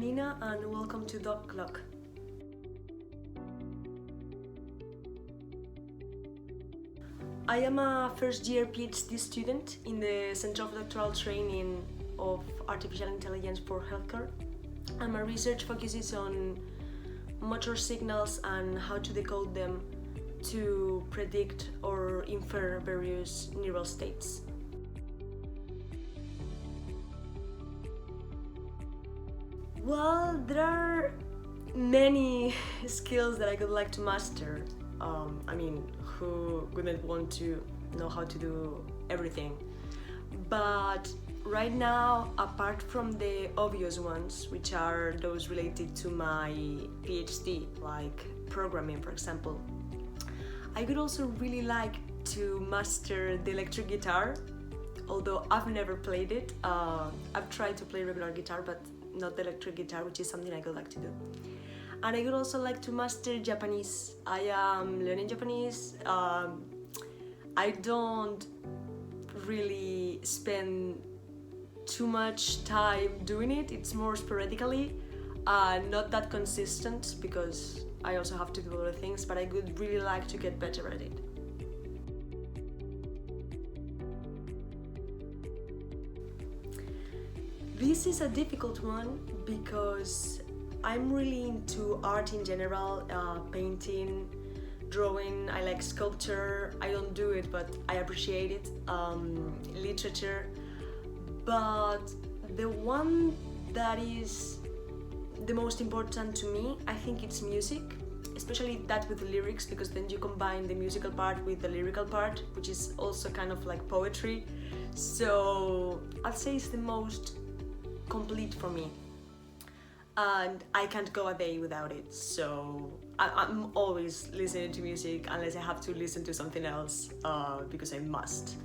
Nina and welcome to DoC. I am a first year PhD student in the Center of Doctoral Training of Artificial Intelligence for Healthcare, and my research focuses on motor signals and how to decode them to predict or infer various neural states. Well, there are many skills that I would like to master. Who wouldn't want to know how to do everything? But right now, apart from the obvious ones, which are those related to my PhD, like programming, for example, I would also really like to master the electric guitar, although I've never played it. I've tried to play regular guitar, but not the electric guitar, which is something I would like to do. And I would also like to master Japanese. I am learning Japanese. I don't really spend too much time doing it. It's more sporadically, not that consistent because I also have to do other things, but I would really like to get better at it. This is a difficult one because I'm really into art in general, painting, drawing. I like sculpture. I don't do it, but I appreciate it. Literature. But the one that is the most important to me, I think it's music, especially that with the lyrics, because then you combine the musical part with the lyrical part, which is also kind of like poetry. So I'd say it's the most complete for me. And I can't go a day without it, so I'm always listening to music unless I have to listen to something else because I must.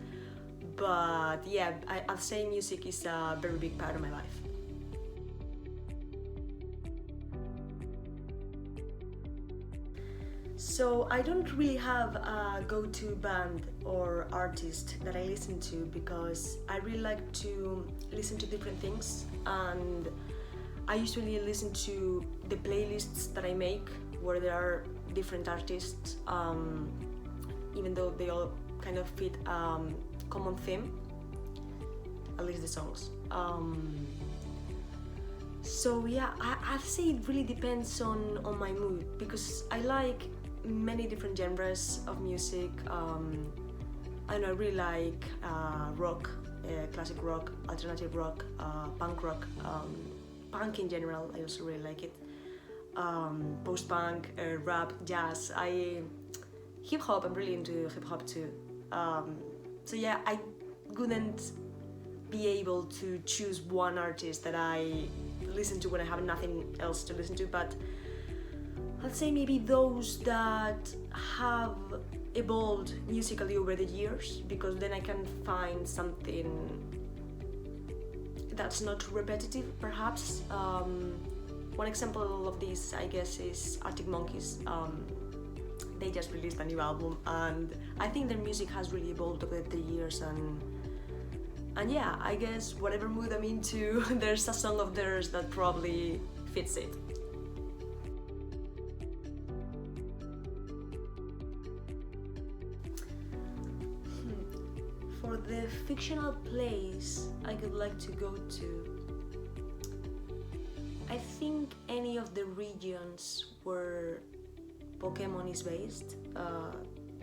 But yeah, I'll say music is a very big part of my life. So I don't really have a go-to band or artist that I listen to because I really like to listen to different things, and I usually listen to the playlists that I make where there are different artists, even though they all kind of fit common theme, at least the songs. So yeah, I'd say it really depends on my mood because I like many different genres of music. I really like rock, classic rock, alternative rock, punk rock, punk in general. I also really like it. Post-punk, rap, jazz. Hip hop. I'm really into hip hop too. So yeah, I wouldn't be able to choose one artist that I listen to when I have nothing else to listen to, but I'd say maybe those that have evolved musically over the years, because then I can find something that's not too repetitive, perhaps. One example of this, I guess, is Arctic Monkeys. They just released a new album, and I think their music has really evolved over the years, and yeah, I guess whatever mood I'm into, there's a song of theirs that probably fits it. For the fictional place I would like to go to, I think any of the regions where Pokemon is based.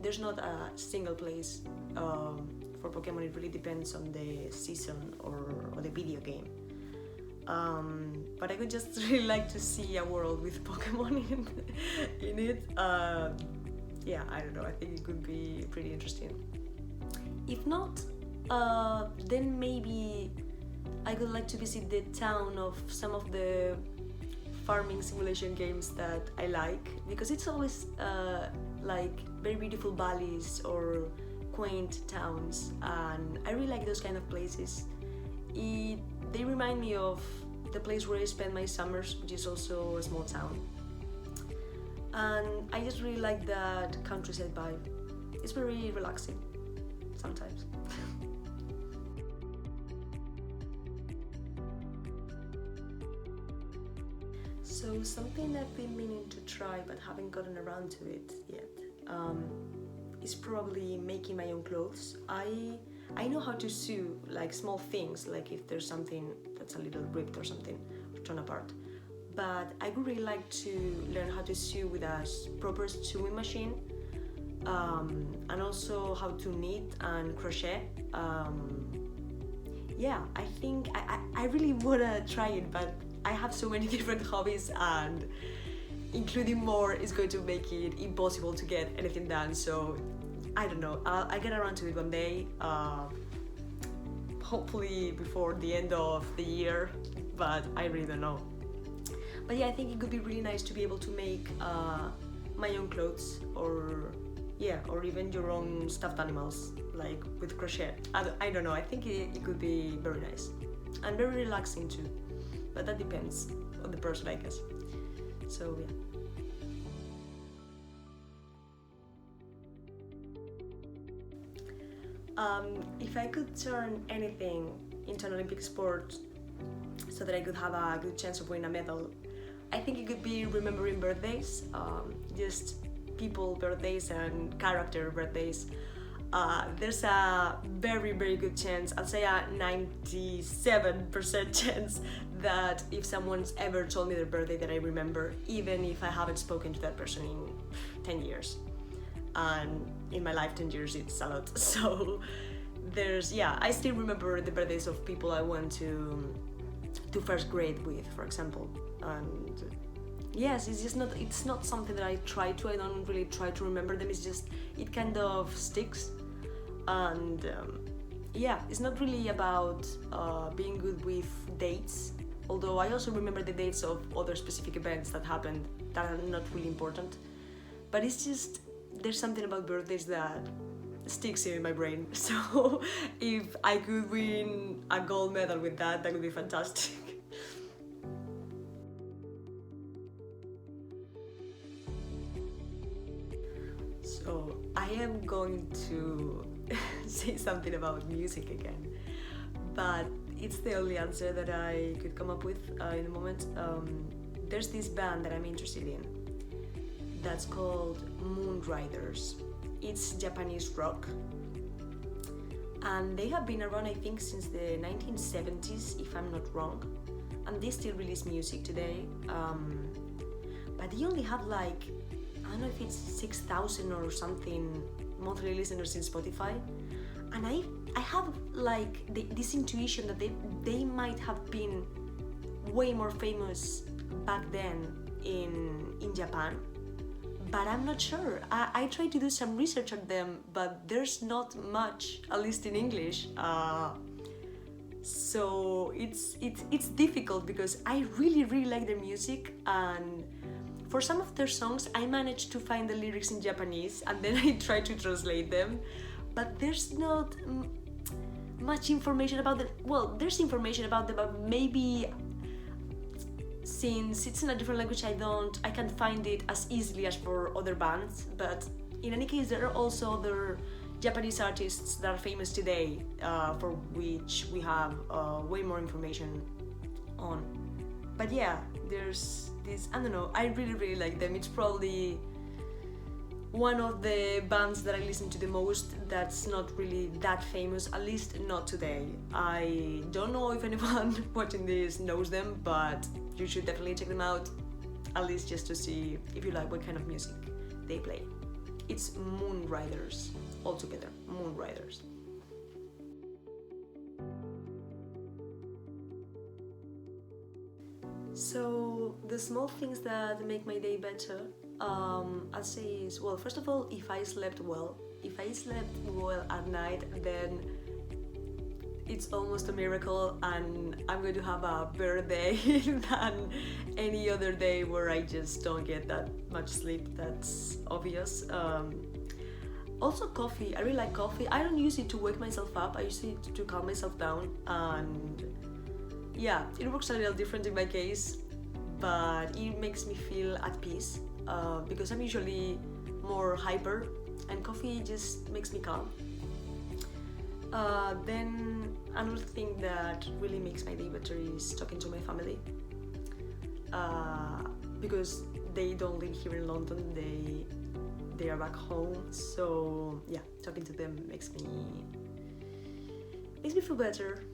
There's not a single place for Pokemon. It really depends on the season or the video game. But I would just really like to see a world with Pokemon in it. Yeah, I don't know. I think it could be pretty interesting. If not, then maybe I would like to visit the town of some of the farming simulation games that I like, because it's always like very beautiful valleys or quaint towns, and I really like those kind of places. They remind me of the place where I spend my summers, which is also a small town, and I just really like that countryside vibe. It's very relaxing sometimes. So something I've been meaning to try but haven't gotten around to it yet is probably making my own clothes. I know how to sew like small things, like if there's something that's a little ripped or something, or torn apart. But I would really like to learn how to sew with a proper sewing machine, and also how to knit and crochet. Yeah, I think I really wanna try it, but I have so many different hobbies, and including more is going to make it impossible to get anything done. So I don't know, I'll get around to it one day, hopefully before the end of the year, but I really don't know. But yeah, I think it could be really nice to be able to make my own clothes, or even your own stuffed animals, like with crochet. I don't know, I think it could be very nice and very relaxing too, but that depends on the person, I guess. So yeah. If I could turn anything into an Olympic sport so that I could have a good chance of winning a medal, I think it could be remembering birthdays, just people birthdays and character birthdays. There's a very, very good chance, I'd say a 97% chance, that if someone's ever told me their birthday that I remember, even if I haven't spoken to that person in 10 years. And in my life 10 years it's a lot. So I still remember the birthdays of people I went to first grade with, for example. And yes, it's not something that I don't really try to remember them. It's just, it kind of sticks. And it's not really about being good with dates, although I also remember the dates of other specific events that happened that are not really important. But it's just, there's something about birthdays that sticks in my brain. So if I could win a gold medal with that would be fantastic. So I am going to say something about music again, but it's the only answer that I could come up with in the moment. There's this band that I'm interested in that's called Moon Riders. It's Japanese rock, and they have been around, I think, since the 1970s, if I'm not wrong, and they still release music today. But they only have like, I don't know if it's 6,000 or something monthly listeners in Spotify, and I have like this intuition that they might have been way more famous back then in Japan, but I'm not sure. I tried to do some research on them, but there's not much, at least in English. So it's difficult because I really, really like their music, and for some of their songs I managed to find the lyrics in Japanese, and then I try to translate them, but there's not much information about them. Well, there's information about them, but maybe since it's in a different language I can't find it as easily as for other bands. But in any case, there are also other Japanese artists that are famous today, for which we have way more information on. But yeah, there's this, I don't know, I really, really like them. It's probably one of the bands that I listen to the most that's not really that famous, at least not today. I don't know if anyone watching this knows them, but you should definitely check them out, at least just to see if you like what kind of music they play. It's Moon Riders, altogether, Moon Riders. So the small things that make my day better, I'd say is, well, first of all, if I slept well. If I slept well at night, then it's almost a miracle, and I'm going to have a better day than any other day where I just don't get that much sleep. That's obvious. Also coffee, I really like coffee. I don't use it to wake myself up, I use it to calm myself down, and yeah, it works a little different in my case, but it makes me feel at peace, because I'm usually more hyper, and coffee just makes me calm. Then another thing that really makes my day better is talking to my family. because they don't live here in London. They are back home. So yeah, talking to them makes me feel better.